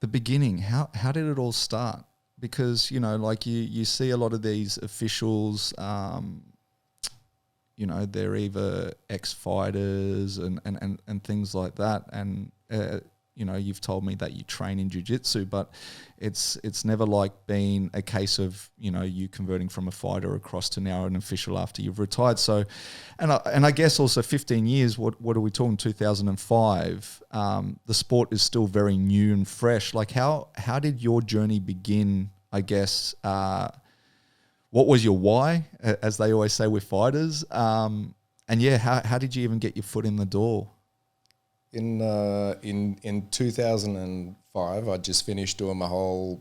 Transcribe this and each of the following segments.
the beginning. How did it all start? Because, you know, like you see a lot of these officials, you know, they're either ex-fighters and things like that. And, you know, you've told me that you train in jiu-jitsu, but it's never like been a case of, you know, you converting from a fighter across to now an official after you've retired. So, and I guess also 15 years, what are we talking, 2005, the sport is still very new and fresh. Like how did your journey begin, I guess? What was your why, as they always say with fighters? And yeah, how did you even get your foot in the door? In 2005, I just finished doing my whole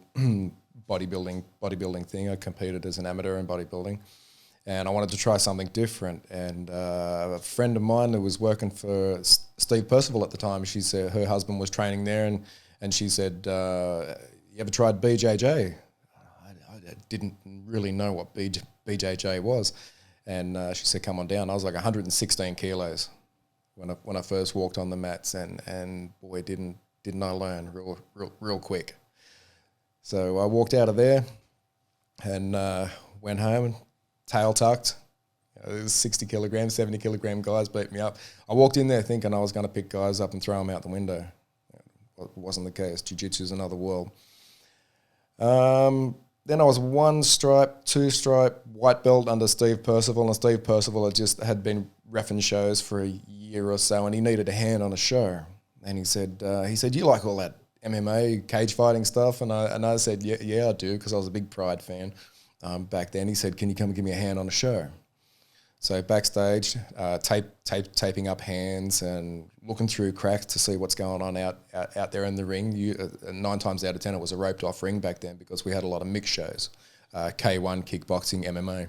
bodybuilding thing. I competed as an amateur in bodybuilding, and I wanted to try something different. And a friend of mine who was working for Steve Percival at the time, she said her husband was training there, and she said, "You ever tried BJJ?" I didn't really know what BJJ was, and she said, "Come on down." I was like 116 kilos when I first walked on the mats, and boy, didn't I learn real quick. So I walked out of there and went home, tail tucked. It was 60 kilograms, 70 kilogram guys beat me up. I walked in there thinking I was going to pick guys up and throw them out the window. It wasn't the case. Jiu-jitsu is another world. Then I was 1 stripe, 2 stripe, white belt under Steve Percival, and Steve Percival had been reffing shows for a year or so, and he needed a hand on a show. And he said, "You like all that MMA, cage fighting stuff?" And I said, yeah, I do, because I was a big Pride fan back then. He said, "Can you come and give me a hand on a show?" So backstage, taping up hands and looking through cracks to see what's going on out there in the ring. 9 times out of 10, it was a roped off ring back then, because we had a lot of mixed shows, K1, kickboxing, MMA.